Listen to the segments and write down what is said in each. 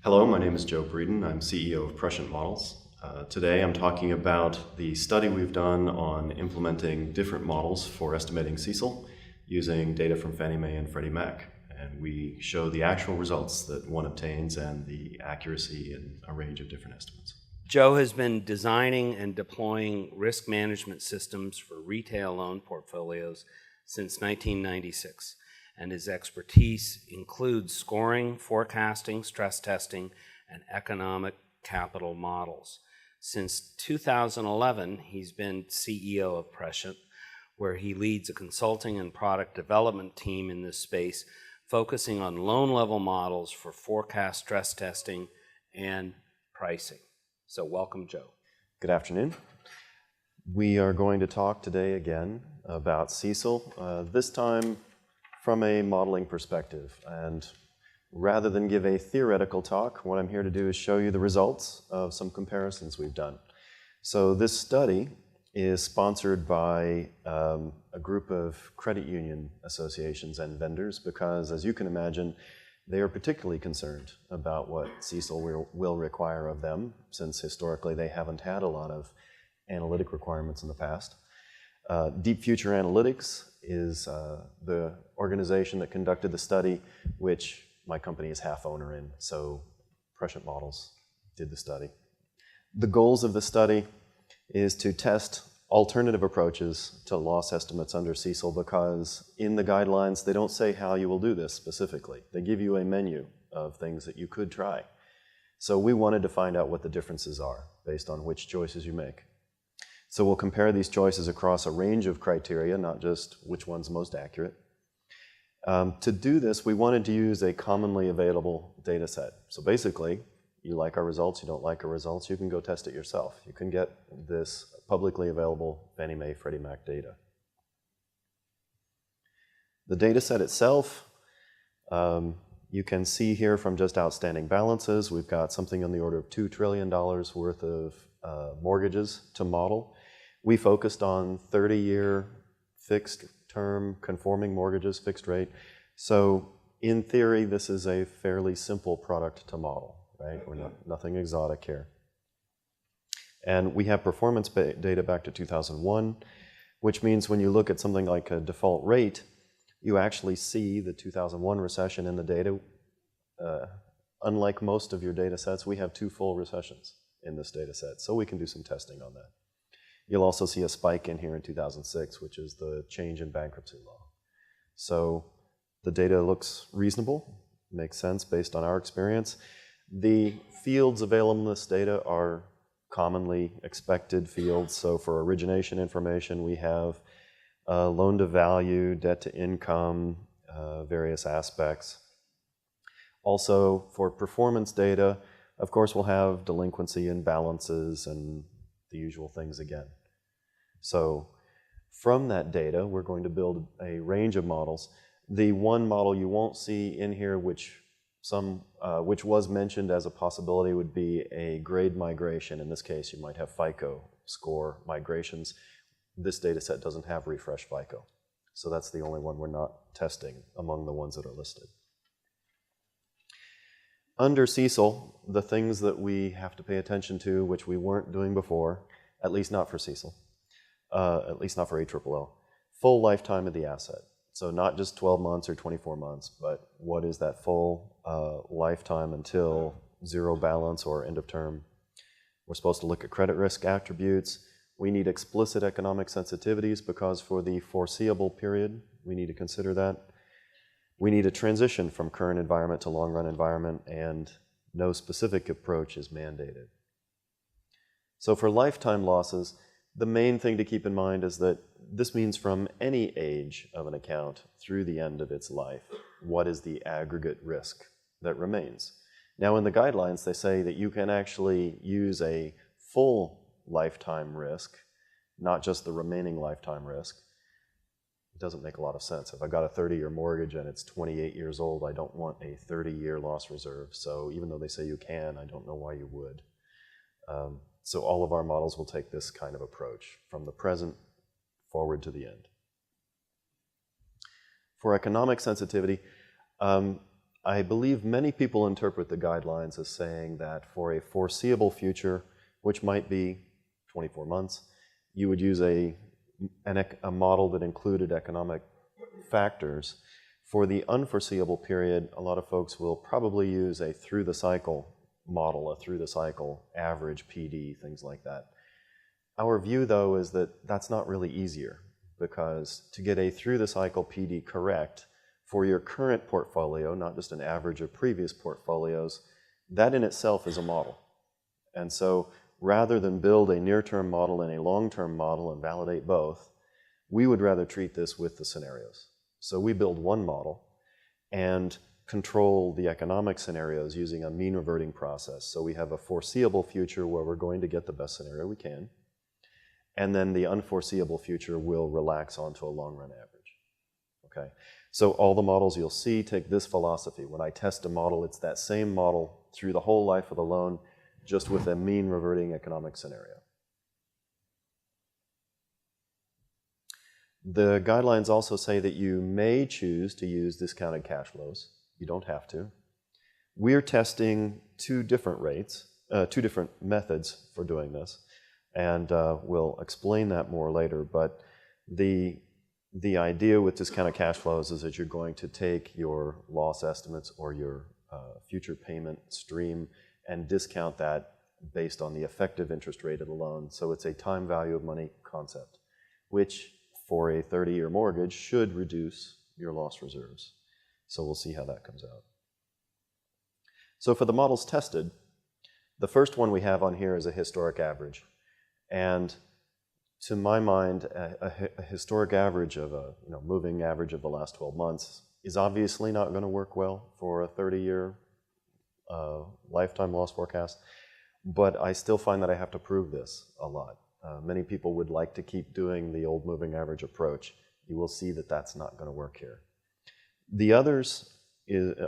Hello, my name is Joe Breeden. I'm CEO of Prescient Models. Today I'm talking about the study we've done on implementing different models for estimating CECL using data from Fannie Mae and Freddie Mac. And we show the actual results that one obtains and the accuracy in a range of different estimates. Joe has been designing and deploying risk management systems for retail loan portfolios since 1996, and his expertise includes scoring, forecasting, stress testing, and economic capital models. Since 2011, he's been CEO of Prescient, where he leads a consulting and product development team in this space, focusing on loan-level models for forecast stress testing and pricing. So welcome, Joe. Good afternoon. We are going to talk today again about CECL, this time from a modeling perspective. And rather than give a theoretical talk, what I'm here to do is show you the results of some comparisons we've done. So this study is sponsored by a group of credit union associations and vendors because, as you can imagine, they are particularly concerned about what CECL will require of them, since historically they haven't had a lot of analytic requirements in the past. Deep Future Analytics is the organization that conducted the study, which my company is half owner in, so Prescient Models did the study. The goals of the study is to test alternative approaches to loss estimates under CECL because in the guidelines they don't say how you will do this specifically. They give you a menu of things that you could try. So we wanted to find out what the differences are based on which choices you make. So we'll compare these choices across a range of criteria, not just which one's most accurate. To do this, we wanted to use a commonly available data set. So basically, you like our results, you don't like our results, you can go test it yourself. You can get this publicly available Fannie Mae, Freddie Mac data. The data set itself, you can see here from just outstanding balances, we've got something on the order of $2 trillion worth of mortgages to model. We focused on 30-year fixed term conforming mortgages, fixed rate. So in theory, this is a fairly simple product to model, right? We're nothing exotic here. And we have performance data back to 2001, which means when you look at something like a default rate, you actually see the 2001 recession in the data. Unlike most of your data sets, we have 2 full recessions in this data set, so we can do some testing on that. You'll also see a spike in here in 2006, which is the change in bankruptcy law. So the data looks reasonable, makes sense based on our experience. The fields available in this data are commonly expected fields. So for origination information, we have loan to value, debt to income, various aspects. Also for performance data, of course, we'll have delinquency and balances and the usual things again. So from that data, we're going to build a range of models. The one model you won't see in here, which was mentioned as a possibility, would be a grade migration. In this case, you might have FICO score migrations. This data set doesn't have refresh FICO. So that's the only one we're not testing among the ones that are listed. Under CECL, the things that we have to pay attention to, which we weren't doing before, at least not for CECL, at least not for ALLL, full lifetime of the asset. So not just 12 months or 24 months, but what is that full lifetime until zero balance or end of term? We're supposed to look at credit risk attributes. We need explicit economic sensitivities because for the foreseeable period, we need to consider that. We need a transition from current environment to long-run environment, and no specific approach is mandated. So for lifetime losses, the main thing to keep in mind is that this means from any age of an account through the end of its life, what is the aggregate risk that remains? Now in the guidelines, they say that you can actually use a full lifetime risk, not just the remaining lifetime risk. It doesn't make a lot of sense. If I got a 30-year mortgage and it's 28 years old, I don't want a 30-year loss reserve. So even though they say you can, I don't know why you would. So all of our models will take this kind of approach from the present forward to the end. For economic sensitivity, I believe many people interpret the guidelines as saying that for a foreseeable future, which might be 24 months, you would use a model that included economic factors. For the unforeseeable period, a lot of folks will probably use a through-the-cycle model, a through-the-cycle average PD, things like that. Our view, though, is that that's not really easier, because to get a through-the-cycle PD correct for your current portfolio, not just an average of previous portfolios, that in itself is a model. And so rather than build a near-term model and a long-term model and validate both, we would rather treat this with the scenarios. So we build one model and control the economic scenarios using a mean reverting process. So we have a foreseeable future where we're going to get the best scenario we can, and then the unforeseeable future will relax onto a long-run average. Okay? So all the models you'll see take this philosophy. When I test a model, it's that same model through the whole life of the loan, just with a mean reverting economic scenario. The guidelines also say that you may choose to use discounted cash flows. You don't have to. We're testing two different rates, two different methods for doing this, and we'll explain that more later. But the idea with discounted cash flows is that you're going to take your loss estimates or your future payment stream and discount that based on the effective interest rate of the loan. So it's a time value of money concept, which for a 30-year mortgage should reduce your loss reserves. So we'll see how that comes out. So for the models tested, the first one we have on here is a historic average. And to my mind, a historic average of a moving average of the last 12 months is obviously not going to work well for a 30-year lifetime loss forecast. But I still find that I have to prove this a lot. Many people would like to keep doing the old moving average approach. You will see that that's not going to work here. The others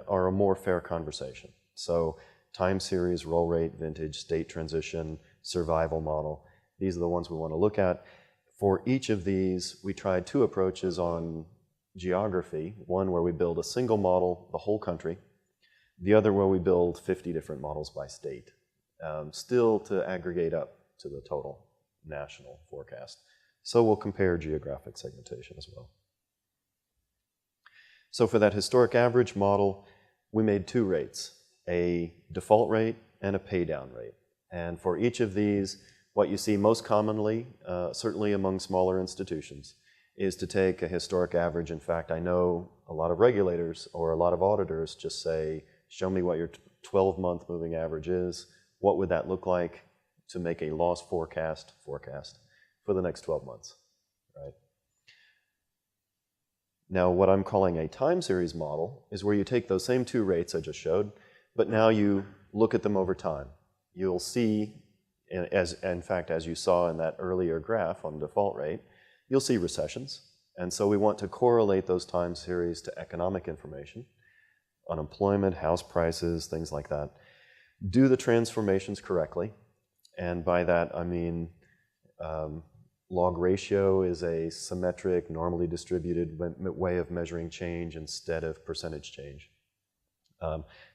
are a more fair conversation. So time series, roll rate, vintage, state transition, survival model. These are the ones we want to look at. For each of these, we tried two approaches on geography. One where we build a single model, the whole country. The other where we build 50 different models by state. Still to aggregate up to the total national forecast. So we'll compare geographic segmentation as well. So for that historic average model, we made two rates, a default rate and a pay down rate. And for each of these, what you see most commonly, certainly among smaller institutions, is to take a historic average. In fact, I know a lot of regulators or a lot of auditors just say, show me what your 12-month moving average is. What would that look like to make a loss forecast for the next 12 months, right? Now, what I'm calling a time series model is where you take those same two rates I just showed, but now you look at them over time. You'll see, in fact, as you saw in that earlier graph on default rate, you'll see recessions. And so we want to correlate those time series to economic information, unemployment, house prices, things like that. Do the transformations correctly. And by that, I mean log ratio is a symmetric, normally distributed way of measuring change instead of percentage change.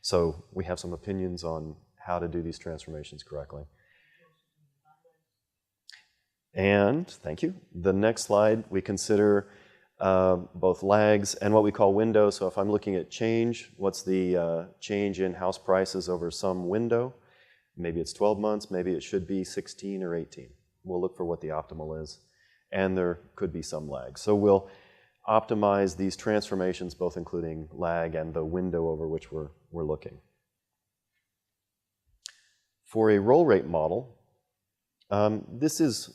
So we have some opinions on how to do these transformations correctly. And, thank you, the next slide, we consider both lags and what we call window. So if I'm looking at change, what's the change in house prices over some window? Maybe it's 12 months, maybe it should be 16 or 18. We'll look for what the optimal is, and there could be some lag. So we'll optimize these transformations, both including lag and the window over which we're looking. For a roll rate model, this is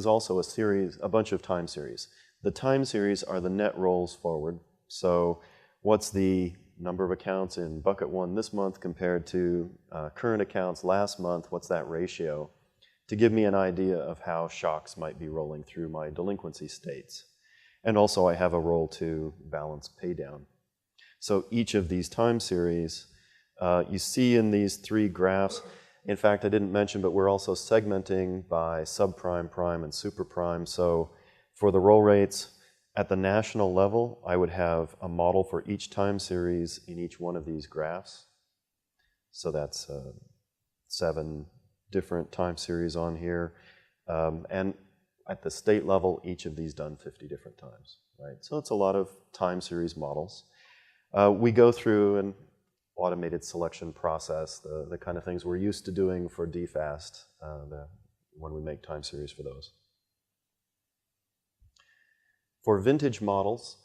also a bunch of time series. The time series are the net rolls forward. So what's the number of accounts in bucket one this month compared to current accounts last month? What's that ratio? To give me an idea of how shocks might be rolling through my delinquency states. And also I have a roll to balance pay down. So each of these time series, you see in these three graphs, in fact I didn't mention, but we're also segmenting by subprime, prime, and super prime. So for the roll rates, At the national level, I would have a model for each time series in each one of these graphs. So that's 7 different time series on here. And at the state level, each of these done 50 different times, right? So it's a lot of time series models. We go through an automated selection process, the kind of things we're used to doing for DFAST when we make time series for those. For vintage models,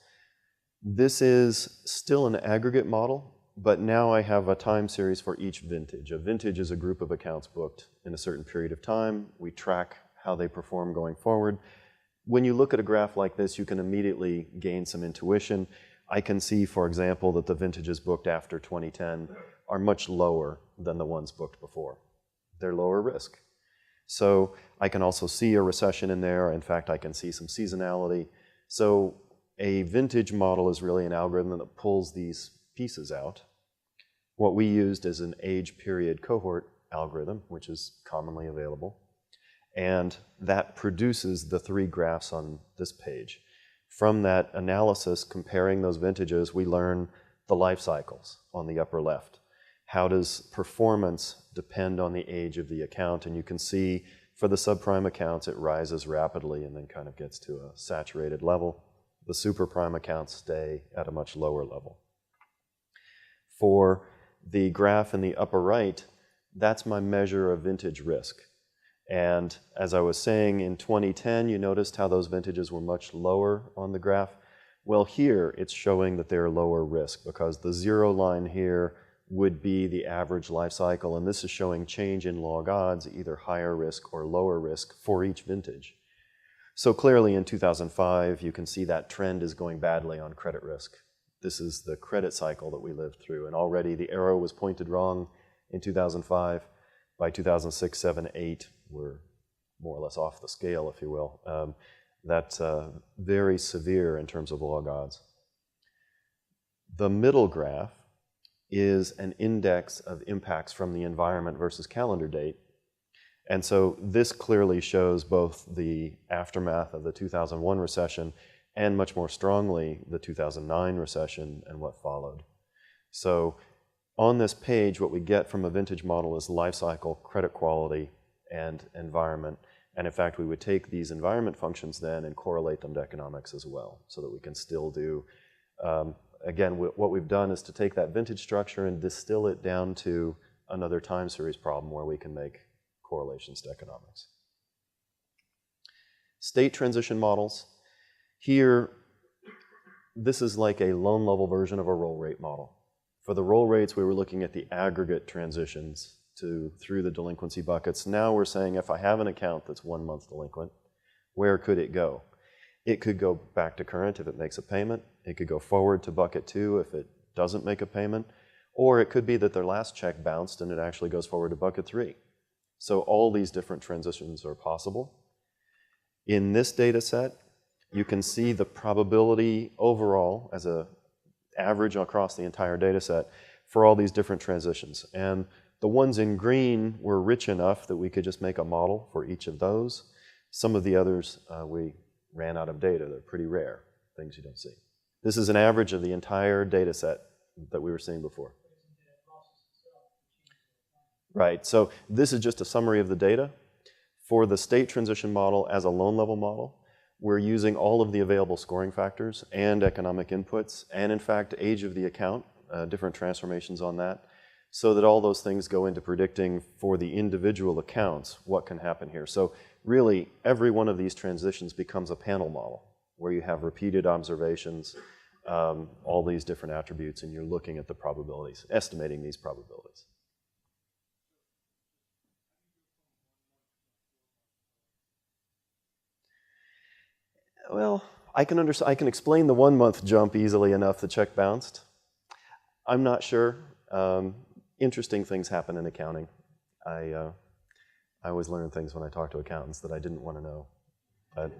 this is still an aggregate model, but now I have a time series for each vintage. A vintage is a group of accounts booked in a certain period of time. We track how they perform going forward. When you look at a graph like this, you can immediately gain some intuition. I can see, for example, that the vintages booked after 2010 are much lower than the ones booked before. They're lower risk. So I can also see a recession in there. In fact, I can see some seasonality. So a vintage model is really an algorithm that pulls these pieces out. What we used is an age period cohort algorithm, which is commonly available. And that produces the 3 graphs on this page. From that analysis, comparing those vintages, we learn the life cycles on the upper left. How does performance depend on the age of the account? And you can see for the subprime accounts, it rises rapidly and then kind of gets to a saturated level. The superprime accounts stay at a much lower level. For the graph in the upper right, that's my measure of vintage risk. And as I was saying, in 2010, you noticed how those vintages were much lower on the graph. Well, here it's showing that they're lower risk because the 0 line here would be the average life cycle, and this is showing change in log odds, either higher risk or lower risk for each vintage. So clearly in 2005, you can see that trend is going badly on credit risk. This is the credit cycle that we lived through, and already the arrow was pointed wrong in 2005. By 2006, 7, 8, we're more or less off the scale, if you will. That's very severe in terms of log odds. The middle graph is an index of impacts from the environment versus calendar date. And so this clearly shows both the aftermath of the 2001 recession and much more strongly the 2009 recession and what followed. So on this page, what we get from a vintage model is life cycle, credit quality, and environment. And in fact, we would take these environment functions then and correlate them to economics as well, so that we can still do, again, what we've done is to take that vintage structure and distill it down to another time series problem where we can make correlations to economics. State transition models. Here, this is like a loan level version of a roll rate model. For the roll rates, we were looking at the aggregate transitions through the delinquency buckets. Now we're saying if I have an account that's 1 month delinquent, where could it go? It could go back to current if it makes a payment. It could go forward to bucket 2 if it doesn't make a payment. Or it could be that their last check bounced and it actually goes forward to bucket 3. So all these different transitions are possible. In this data set, you can see the probability overall as an average across the entire data set for all these different transitions. And the ones in green were rich enough that we could just make a model for each of those. Some of the others, we ran out of data. They're pretty rare, things you don't see. This is an average of the entire data set that we were seeing before. Right, so this is just a summary of the data. For the state transition model as a loan level model, we're using all of the available scoring factors and economic inputs, and in fact, age of the account, different transformations on that, so that all those things go into predicting for the individual accounts what can happen here. So really, every one of these transitions becomes a panel model, where you have repeated observations, all these different attributes, and you're looking at the probabilities, estimating these probabilities. Well, I can explain the 1 month jump easily enough. The check bounced. I'm not sure. Interesting things happen in accounting. I always learn things when I talk to accountants that I didn't want to know. But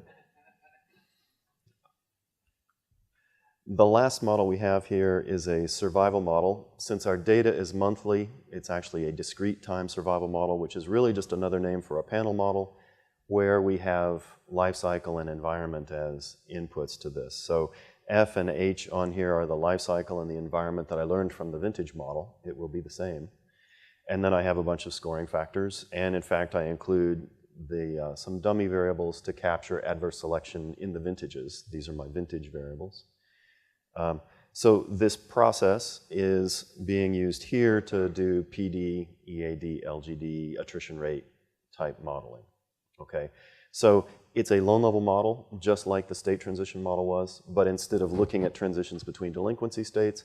the last model we have here is a survival model. Since our data is monthly, it's actually a discrete time survival model, which is really just another name for a panel model. where we have life cycle and environment as inputs to this. So F and H on here are the life cycle and the environment that I learned from the vintage model. It will be the same. And then I have a bunch of scoring factors, and in fact I include some dummy variables to capture adverse selection in the vintages. These are my vintage variables. So this process is being used here to do PD, EAD, LGD, attrition rate type modeling. Okay, so it's a loan level model, just like the state transition model was, but instead of looking at transitions between delinquency states,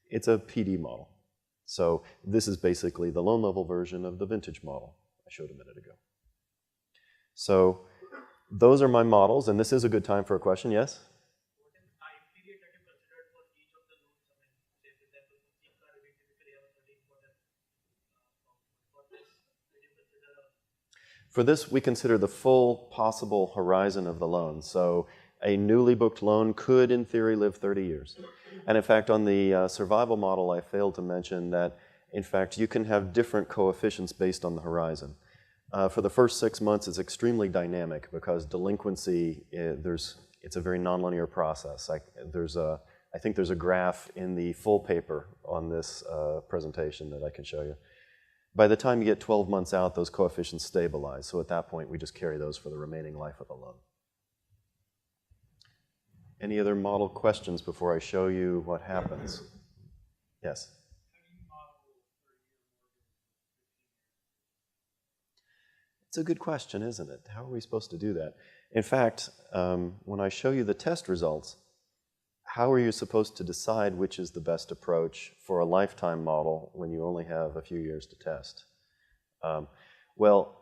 it's a PD model. So this is basically the loan level version of the vintage model I showed a minute ago. So those are my models, and this is a good time for a question, yes? What is the time period that you considered for each of the loans? I mean, say for example, for CECL, we typically have a certain quarter. For this, did you consider For this, we consider the full possible horizon of the loan. So a newly booked loan could, in theory, live 30 years. And in fact, on the survival model, I failed to mention that, in fact, you can have different coefficients based on the horizon. For the first 6 months, it's extremely dynamic because delinquency, it's a very nonlinear process. I think there's a graph in the full paper on this presentation that I can show you. By the time you get 12 months out, those coefficients stabilize. So at that point, we just carry those for the remaining life of the loan. Any other model questions before I show you what happens? Yes? It's a good question, isn't it? How are we supposed to do that? In fact, when I show you the test results, how are you supposed to decide which is the best approach for a lifetime model when you only have a few years to test? Well,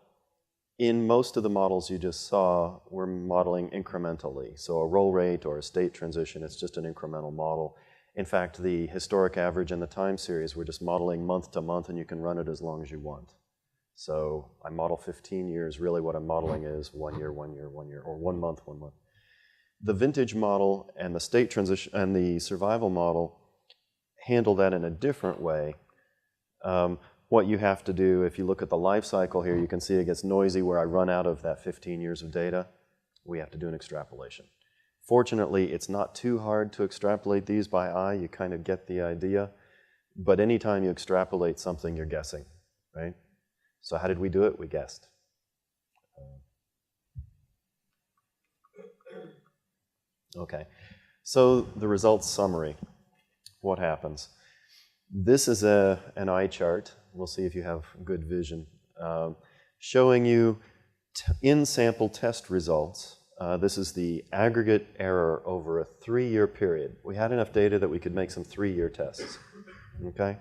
in most of the models you just saw, we're modeling incrementally. So a roll rate or a state transition, it's just an incremental model. In fact, the historic average and the time series, we're just modeling month to month, and you can run it as long as you want. So I model 15 years. Really what I'm modeling is 1 year, 1 year, 1 year, or 1 month, 1 month. The vintage model and the state transition and the survival model handle that in a different way. What you have to do, if you look at the life cycle here, you can see it gets noisy where I run out of that 15 years of data. We have to do an extrapolation. Fortunately, it's not too hard to extrapolate these by eye. You kind of get the idea. But anytime you extrapolate something, you're guessing, right? So how did we do it? We guessed. Okay, so the results summary. What happens? This is an eye chart. We'll see if you have good vision. Showing you in-sample test results. This is the aggregate error over a 3-year period. We had enough data that we could make some 3-year tests. Okay?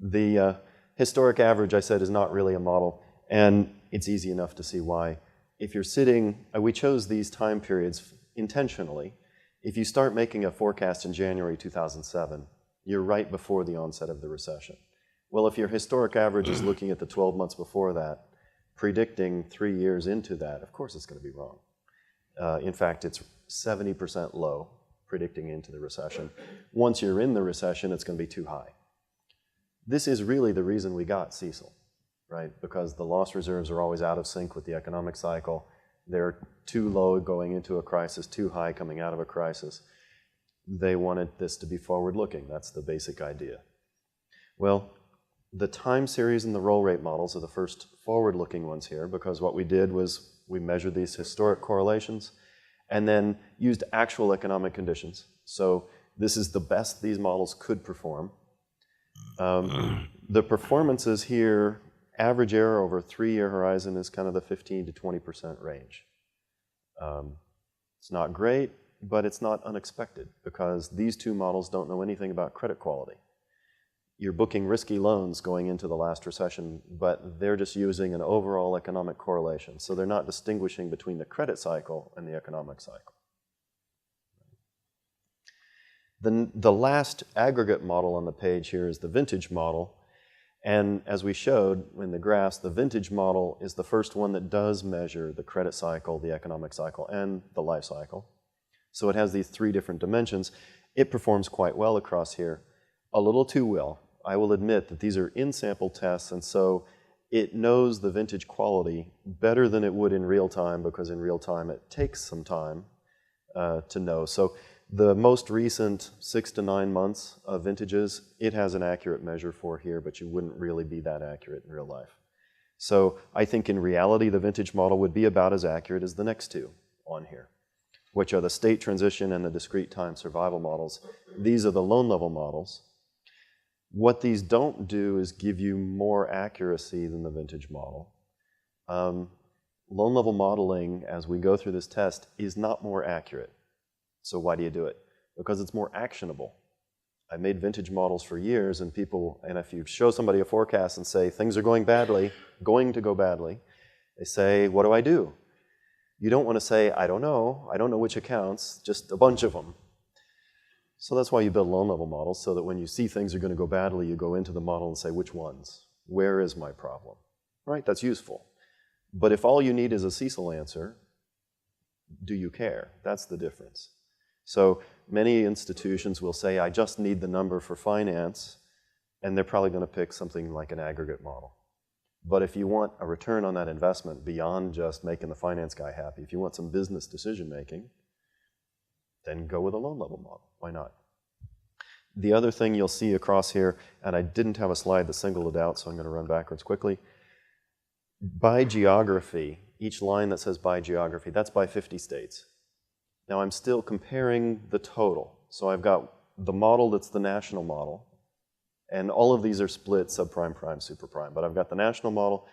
The historic average, I said, is not really a model, and it's easy enough to see why. If you're sitting, we chose these time periods intentionally. If you start making a forecast in January 2007, you're right before the onset of the recession. Well, if your historic average is looking at the 12 months before that, predicting 3 years into that, of course it's going to be wrong. In fact, it's 70% low, predicting into the recession. Once you're in the recession, it's going to be too high. This is really the reason we got CECL, right? Because the loss reserves are always out of sync with the economic cycle. They're too low going into a crisis, too high coming out of a crisis. They wanted this to be forward-looking. That's the basic idea. Well, the time series and the roll rate models are the first forward-looking ones here, because what we did was we measured these historic correlations and then used actual economic conditions. So this is the best these models could perform. The performances here, average error over a 3-year horizon is kind of the 15 to 20% range. It's not great, but it's not unexpected, because these two models don't know anything about credit quality. You're booking risky loans going into the last recession, but they're just using an overall economic correlation. So they're not distinguishing between the credit cycle and the economic cycle. The last aggregate model on the page here is the vintage model. And as we showed in the graphs, the vintage model is the first one that does measure the credit cycle, the economic cycle, and the life cycle. So it has these 3 different dimensions. It performs quite well across here, a little too well. I will admit that these are in-sample tests, and so it knows the vintage quality better than it would in real time, because in real time it takes some time to know. So the most recent 6 to 9 months of vintages, it has an accurate measure for here, but you wouldn't really be that accurate in real life. So I think in reality the vintage model would be about as accurate as the next two on here, which are the state transition and the discrete time survival models. These are the loan level models. What these don't do is give you more accuracy than the vintage model. Loan level modeling, as we go through this test, is not more accurate. So why do you do it? Because it's more actionable. I made vintage models for years, and if you show somebody a forecast and say, things are going to go badly, they say, what do I do? You don't want to say, I don't know which accounts, just a bunch of them. So that's why you build loan level models, so that when you see things are going to go badly, you go into the model and say, which ones? Where is my problem? Right? That's useful. But if all you need is a CECL answer, do you care? That's the difference. So many institutions will say, I just need the number for finance, and they're probably going to pick something like an aggregate model. But if you want a return on that investment beyond just making the finance guy happy, if you want some business decision making, then go with a loan level model. Why not? The other thing you'll see across here, and I didn't have a slide that singled it out, so I'm going to run backwards quickly. By geography, each line that says by geography, that's by 50 states. Now I'm still comparing the total. So I've got the model that's the national model, and all of these are split subprime, prime, superprime. But I've got the national model,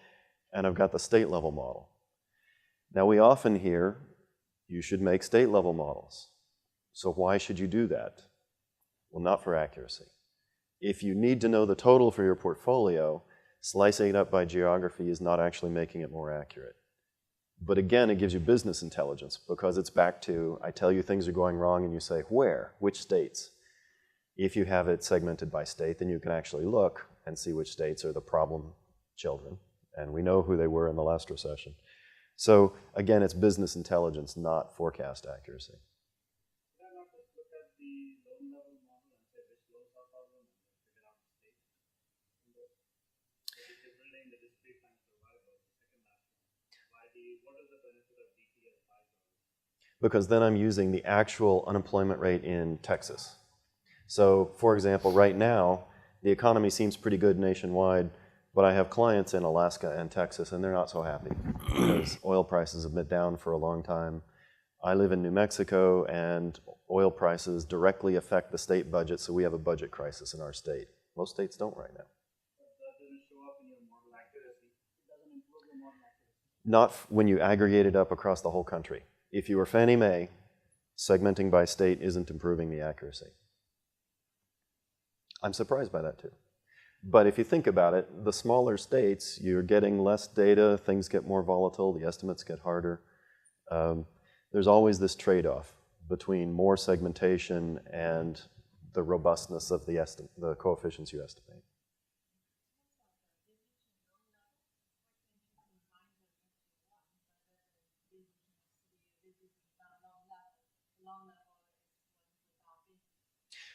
and I've got the state level model. Now we often hear, you should make state level models. So why should you do that? Well, not for accuracy. If you need to know the total for your portfolio, slicing it up by geography is not actually making it more accurate. But again, it gives you business intelligence, because it's back to, I tell you things are going wrong and you say, where? Which states? If you have it segmented by state, then you can actually look and see which states are the problem children. And we know who they were in the last recession. So again, it's business intelligence, not forecast accuracy. Because then I'm using the actual unemployment rate in Texas. So, for example, right now, the economy seems pretty good nationwide, but I have clients in Alaska and Texas, and they're not so happy because oil prices have been down for a long time. I live in New Mexico, and oil prices directly affect the state budget, so we have a budget crisis in our state. Most states don't right now. That doesn't show up in your model accuracy. It doesn't improve your model accuracy. Not when you aggregate it up across the whole country. If you were Fannie Mae, segmenting by state isn't improving the accuracy. I'm surprised by that too. But if you think about it, the smaller states, you're getting less data, things get more volatile, the estimates get harder. There's always this trade-off between more segmentation and the robustness of the coefficients you estimate.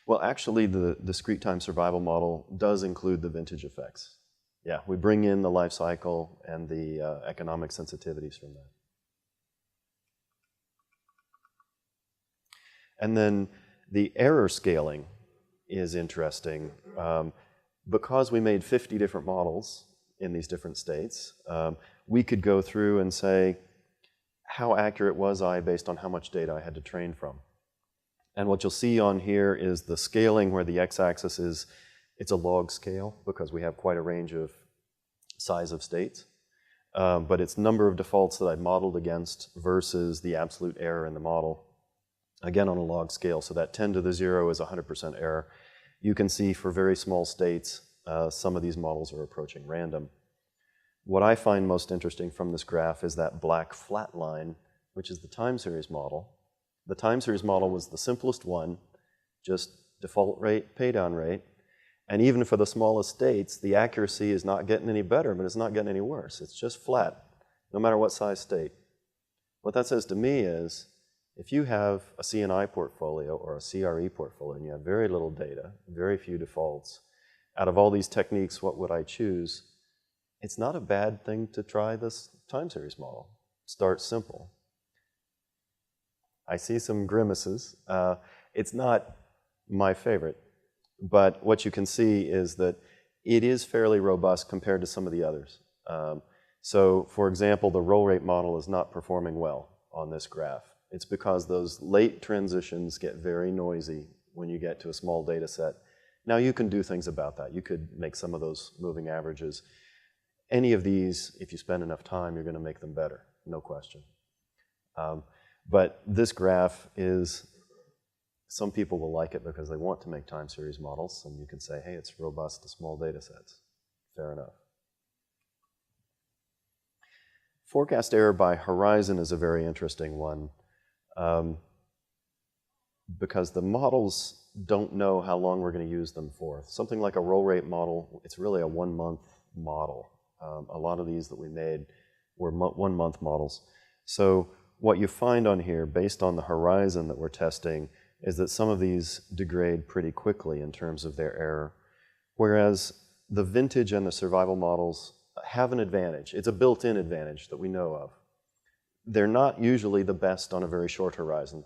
Well, actually, the discrete time survival model does include the vintage effects. Yeah, we bring in the life cycle and the economic sensitivities from that. And then the error scaling is interesting. Because we made 50 different models in these different states, we could go through and say, how accurate was I based on how much data I had to train from? And what you'll see on here is the scaling where the x-axis is, it's a log scale because we have quite a range of size of states. But it's number of defaults that I modeled against versus the absolute error in the model. Again, on a log scale, so that 10 to the 0 is 100% error. You can see for very small states, some of these models are approaching random. What I find most interesting from this graph is that black flat line, which is the time series model. The time series model was the simplest one, just default rate, pay down rate. And even for the smallest states, the accuracy is not getting any better, but it's not getting any worse. It's just flat, no matter what size state. What that says to me is, if you have a C&I portfolio or a CRE portfolio and you have very little data, very few defaults, out of all these techniques, what would I choose? it's not a bad thing to try this time series model. Start simple. I see some grimaces. It's not my favorite, but what you can see is that it is fairly robust compared to some of the others. So, for example, the roll rate model is not performing well on this graph. It's because those late transitions get very noisy when you get to a small data set. Now, you can do things about that. You could make some of those moving averages. Any of these, if you spend enough time, you're going to make them better, no question. But this graph is, some people will like it because they want to make time series models, and you can say, hey, it's robust to small data sets. Fair enough. Forecast error by horizon is a very interesting one because the models don't know how long we're going to use them for. Something like a roll rate model, it's really a 1-month model. A lot of these that we made were 1-month models. So what you find on here, based on the horizon that we're testing, is that some of these degrade pretty quickly in terms of their error, whereas the vintage and the survival models have an advantage. It's a built-in advantage that we know of. They're not usually the best on a very short horizon.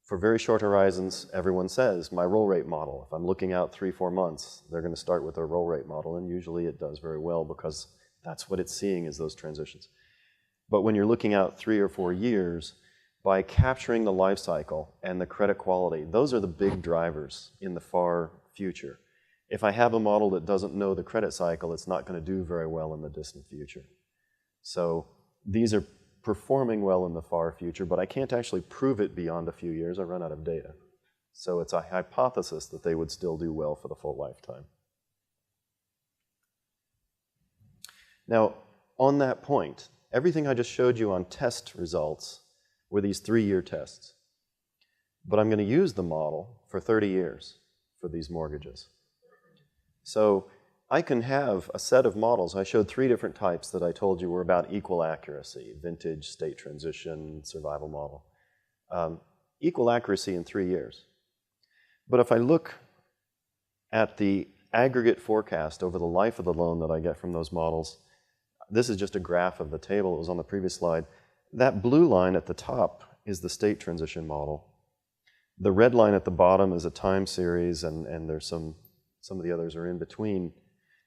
For very short horizons, everyone says, my roll rate model. If I'm looking out 3-4 months, they're going to start with a roll rate model, and usually it does very well because that's what it's seeing is those transitions. But when you're looking out 3 or 4 years, by capturing the life cycle and the credit quality, those are the big drivers in the far future. If I have a model that doesn't know the credit cycle, it's not going to do very well in the distant future. So these are performing well in the far future, but I can't actually prove it beyond a few years. I run out of data. So it's a hypothesis that they would still do well for the full lifetime. Now, on that point, everything I just showed you on test results were these 3-year tests. But I'm going to use the model for 30 years for these mortgages. So I can have a set of models. I showed 3 different types that I told you were about equal accuracy: vintage, state transition, survival model. Equal accuracy in 3 years. But if I look at the aggregate forecast over the life of the loan that I get from those models, this is just a graph of the table. It was on the previous slide. That blue line at the top is the state transition model. The red line at the bottom is a time series, and there's some of the others are in between.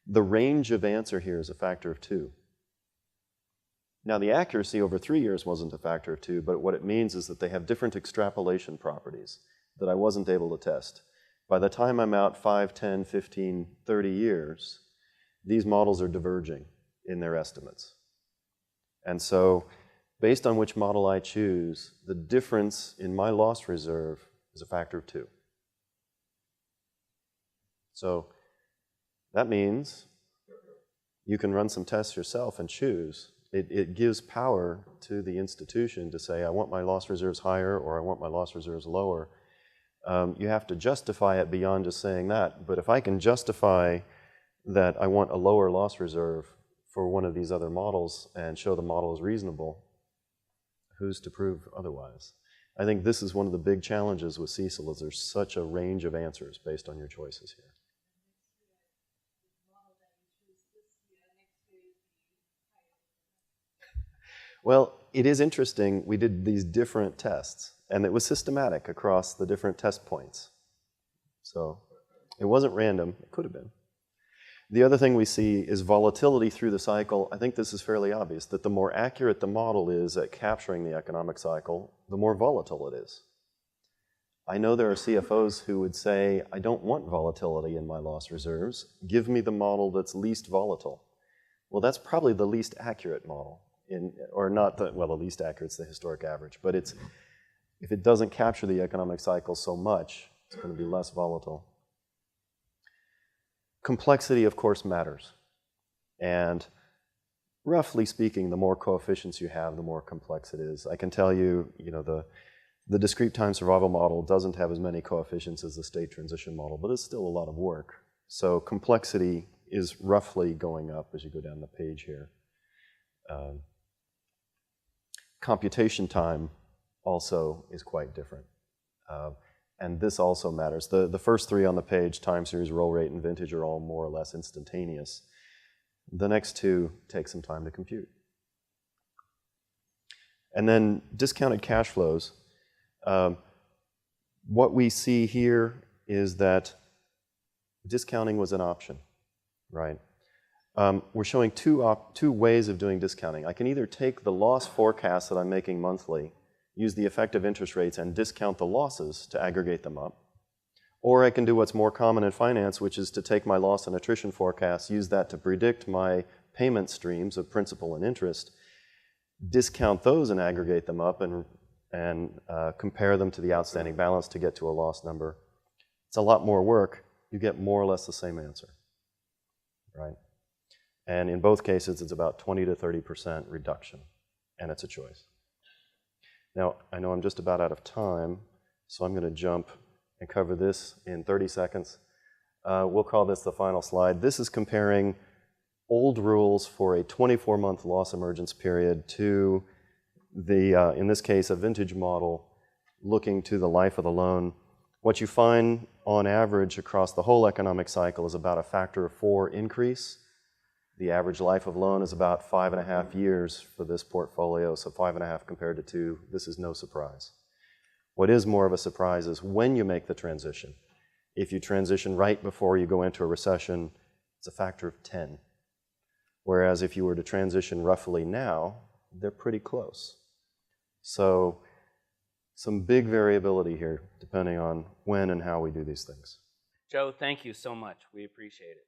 The range of answer here is a factor of 2. Now, the accuracy over 3 years wasn't a factor of 2, but what it means is that they have different extrapolation properties that I wasn't able to test. By the time I'm out 5, 10, 15, 30 years, these models are diverging in their estimates. And so, based on which model I choose, the difference in my loss reserve is a factor of 2. So that means you can run some tests yourself and choose. It gives power to the institution to say, I want my loss reserves higher or I want my loss reserves lower. You have to justify it beyond just saying that. But if I can justify that I want a lower loss reserve for one of these other models and show the model is reasonable, who's to prove otherwise? I think this is one of the big challenges with CECL is there's such a range of answers based on your choices here. Well, it is interesting. We did these different tests, and it was systematic across the different test points. So it wasn't random. It could have been. The other thing we see is volatility through the cycle. I think this is fairly obvious, that the more accurate the model is at capturing the economic cycle, the more volatile it is. I know there are CFOs who would say, I don't want volatility in my loss reserves. Give me the model that's least volatile. Well, that's probably the least accurate model. Or not the, well, the least accurate is the historic average, but it's, if it doesn't capture the economic cycle so much, it's going to be less volatile. Complexity, of course, matters. And roughly speaking, the more coefficients you have, the more complex it is. I can tell you, the discrete time survival model doesn't have as many coefficients as the state transition model, but it's still a lot of work. So complexity is roughly going up as you go down the page here. Computation time also is quite different. And this also matters. The first 3 on the page, time series, roll rate, and vintage, are all more or less instantaneous. The next two take some time to compute. And then discounted cash flows. What we see here is that discounting was an option, right? We're showing two ways of doing discounting. I can either take the loss forecast that I'm making monthly, use the effective interest rates, and discount the losses to aggregate them up. Or I can do what's more common in finance, which is to take my loss and attrition forecast, use that to predict my payment streams of principal and interest, discount those and aggregate them up, and compare them to the outstanding balance to get to a loss number. It's a lot more work. You get more or less the same answer, right? And in both cases, it's about 20 to 30% reduction, and it's a choice. Now, I know I'm just about out of time, so I'm going to jump and cover this in 30 seconds. We'll call this the final slide. This is comparing old rules for a 24-month loss emergence period to the, in this case, a vintage model looking to the life of the loan. What you find on average across the whole economic cycle is about a factor of 4 increase. The average life of loan is about 5.5 years for this portfolio, so 5.5 compared to 2. This is no surprise. What is more of a surprise is when you make the transition. If you transition right before you go into a recession, it's a factor of 10. Whereas if you were to transition roughly now, they're pretty close. So some big variability here depending on when and how we do these things. Joe, thank you so much. We appreciate it.